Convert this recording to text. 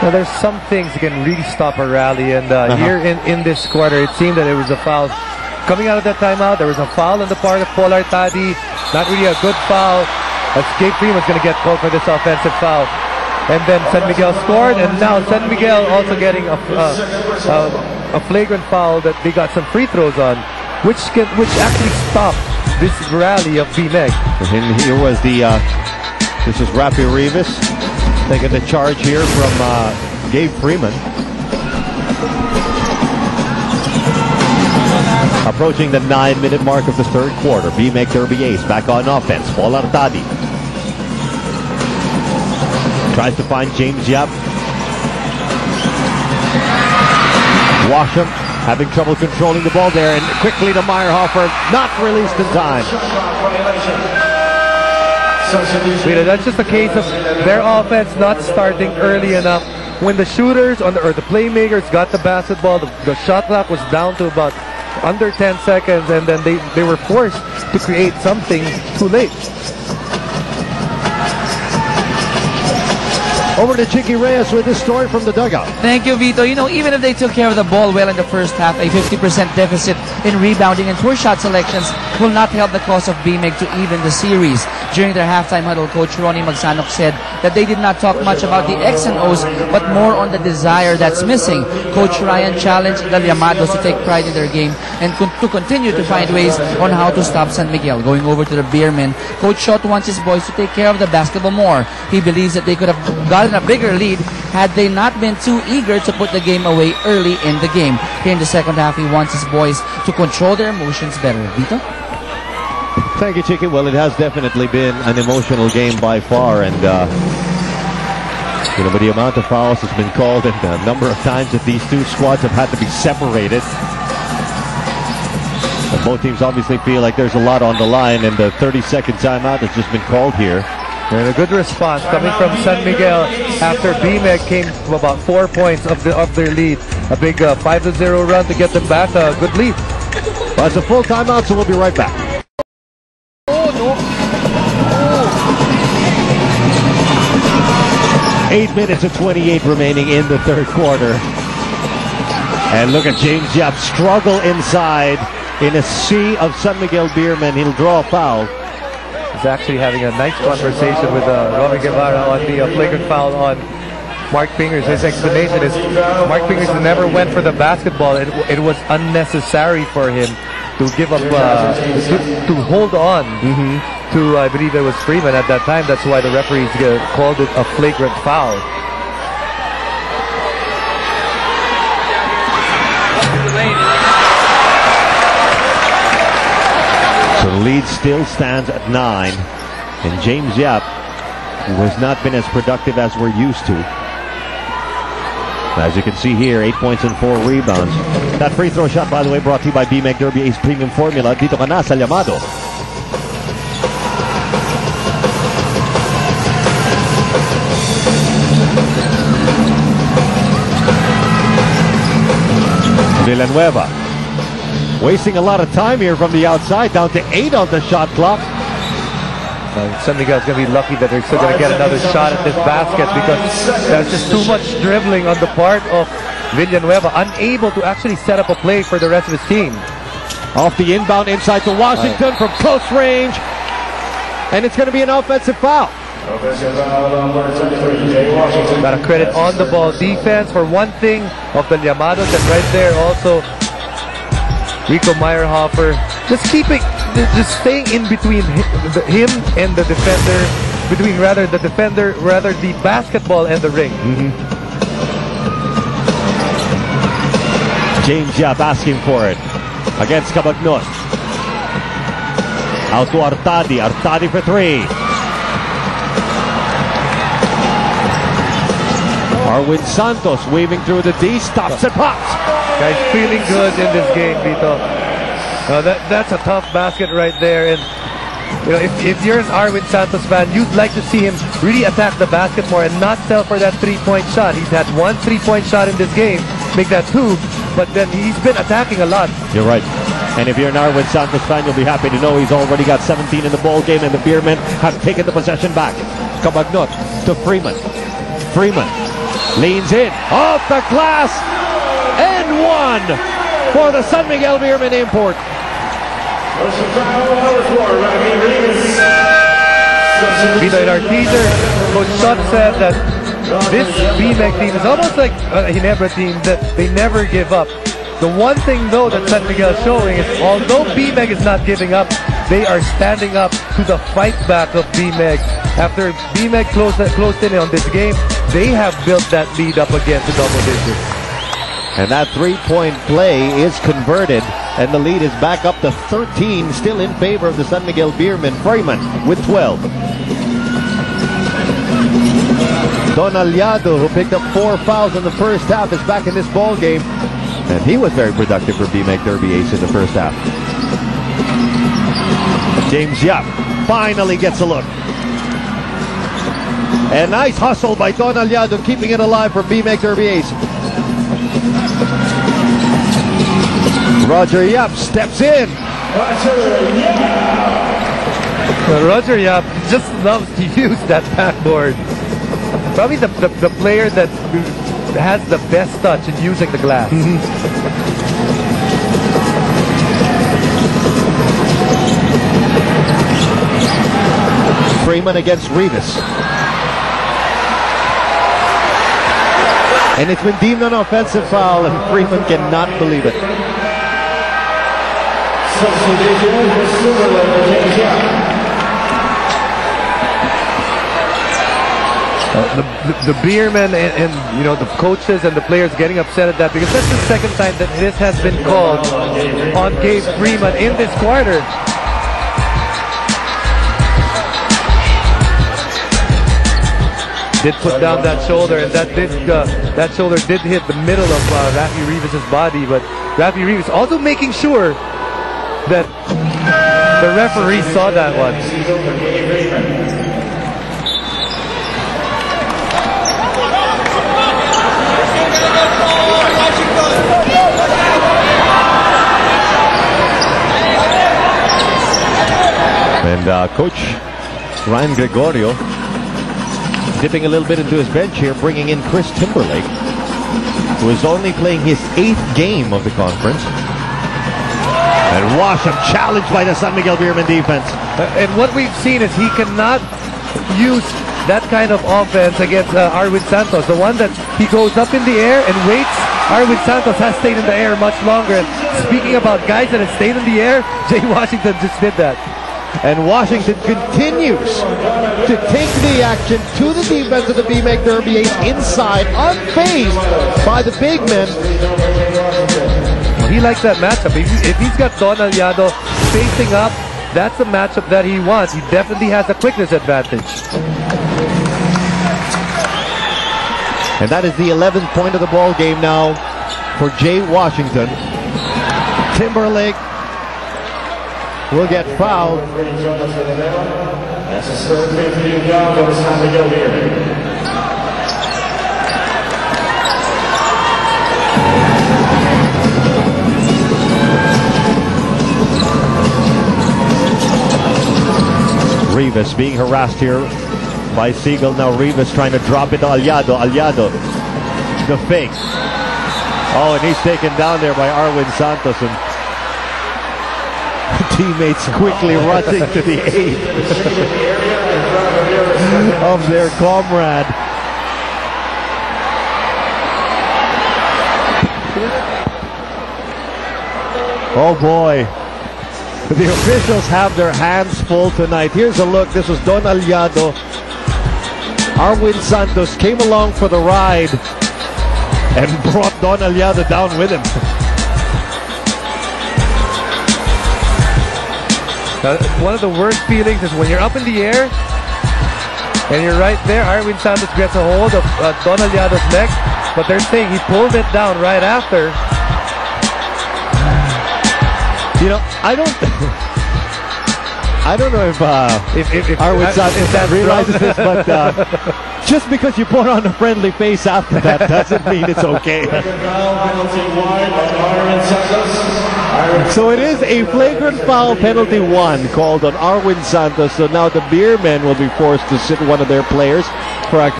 Now, there's some things that can really stop a rally, and here in this quarter, it seemed that it was a foul. Coming out of that timeout, there was a foul on the part of Paul Artadi. Not really a good foul. As Gabe Freeman's going to get called for this offensive foul. And then San Miguel scored, and now San Miguel also getting a flagrant foul that they got some free throws on, which actually stopped this rally of BMEG. And here was this is Rafi Rivas taking the charge here from Gabe Freeman. Approaching the 9-minute mark of the third quarter. BMEG Derby Ace back on offense. Paul Artadi tries to find James Yap. Washam having trouble controlling the ball there, and quickly to Meyerhofer, not released in time. That's just a case of their offense not starting early enough. When the shooters or the playmakers got the basketball, the shot clock was down to about under 10 seconds, and then they were forced to create something too late. Over to Chicky Reyes with this story from the dugout. Thank you, Vito. You know, even if they took care of the ball well in the first half, a 50% deficit in rebounding and poor shot selections will not help the cause of BMEG to even the series. During their halftime huddle, Coach Ronnie Magsanok said that they did not talk much about the X and O's, but more on the desire that's missing. Coach Ryan challenged the Llamados to take pride in their game and to continue to find ways on how to stop San Miguel. Going over to the Beermen, Coach Shot wants his boys to take care of the basketball more. He believes that they could have gotten a bigger lead had they not been too eager to put the game away early in the game. Here in the second half, he wants his boys to control their emotions better. Vito? Thank you, Chicky. Well, it has definitely been an emotional game by far, and with the amount of fouls that's been called and the number of times that these two squads have had to be separated, but both teams obviously feel like there's a lot on the line, and the 30-second timeout has just been called here. And a good response coming from San Miguel after BMEG came to about 4 points of their lead. A big 5-0 run to get them back a good lead. Well, it's a full timeout, so we'll be right back. 8 minutes and 28 remaining in the third quarter. And look at James Yap struggle inside in a sea of San Miguel Beermen. He'll draw a foul. He's actually having a nice conversation with Romy Guevara on the flagrant foul on Mark Fingers. His explanation is Mark Fingers never went for the basketball. It was unnecessary for him to give up, to hold on to, I believe it was Freeman at that time. That's why the referees called it a flagrant foul. So the lead still stands at 9, and James Yap, who has not been as productive as we're used to. As you can see here, 8 points and 4 rebounds. That free throw shot, by the way, brought to you by BMEG Derby Ace Premium Formula. Dito ka na sa Llamado. Villanueva wasting a lot of time here from the outside, down to 8 on the shot clock. San Miguel's going to be lucky that they're still going to get another shot at this basket, because there's just too much dribbling on the part of Villanueva, unable to actually set up a play for the rest of his team. Off the inbound inside to Washington from close range, and it's going to be an offensive foul. Got to credit on the ball defense for one thing of the Llamados, and right there also Rico Meyerhofer just staying in between him and the defender, between the basketball and the ring. James Yap asking for it against Cabagnot. Out to Artadi. Artadi for 3. Arwin Santos weaving through the D, stops and pops. Guys feeling good in this game, Vito. That's a tough basket right there, and if you're an Arwin Santos fan, you'd like to see him really attack the basket more and not sell for that 3-point shot. He's had 1 3-point shot in this game, make that 2, but then he's been attacking a lot. You're right. And if you're an Arwin Santos fan, you'll be happy to know he's already got 17 in the ball game, and the Beermen have taken the possession back. Cabagnot to Freeman. Freeman Leans in, off the glass, and one for the San Miguel Beerman import. In our teaser, Coach Schott said that this BMEG team is almost like a Ginebra team, that they never give up. The one thing though that San Miguel is showing is, although BMEG is not giving up, they are standing up to the fight back of BMEG. After BMEG closed in on this game, they have built that lead up again to double digits. And that three-point play is converted, and the lead is back up to 13, still in favor of the San Miguel Beerman. Freeman with 12. Don Aliado, who picked up 4 fouls in the first half, is back in this ball game, and he was very productive for BMEG Derby Ace in the first half. James Yap finally gets a look. A nice hustle by Don Aliado, keeping it alive for BMEG Derby Ace. Roger Yap steps in. Roger Yap just loves to use that backboard. Probably the player that has the best touch in using the glass. Freeman against Rivas. And it's been deemed an offensive foul, and Freeman cannot believe it. The Beermen and you know, the coaches and the players getting upset at that, because that's the second time that this has been called on Gabe Freeman in this quarter. Did put down that shoulder, and that shoulder did hit the middle of Rafi Rivas' body, but Rafi Rivas also making sure that the referee saw that one. And Coach Ryan Gregorio dipping a little bit into his bench here, bringing in Chris Timberlake, who is only playing his 8th game of the conference. And Washam challenged by the San Miguel Beerman defense. And what we've seen is he cannot use that kind of offense against Arwin Santos. The one that he goes up in the air and waits. Arwin Santos has stayed in the air much longer. And speaking about guys that have stayed in the air, Jay Washington just did that. And Washington continues to take the action to the defense of the BMEG Derby Ace inside, unfazed by the big men. He likes that matchup. If he's got Don Aliado facing up, that's a matchup that he wants. He definitely has a quickness advantage. And that is the 11th point of the ball game now for Jay Washington. Timberlake will get fouled. Rivas being harassed here by Siegel. Now Rivas trying to drop it to Aliado. Aliado, the fake. Oh, and he's taken down there by Arwin Santos, and teammates quickly rushing to the aid of their comrade. Oh boy. The officials have their hands full tonight. Here's a look. This was Don Aliado. Arwin Santos came along for the ride and brought Don Aliado down with him. One of the worst feelings is when you're up in the air and you're right there. Arwin Santos gets a hold of Don Aliado's neck, but they're saying he pulled it down right after. You know, I don't know if Arwin Santos realizes this, but just because you put on a friendly face after that doesn't mean it's okay. So it is a flagrant foul penalty 1 called on Arwin Santos. So now the Beermen will be forced to sit one of their players for a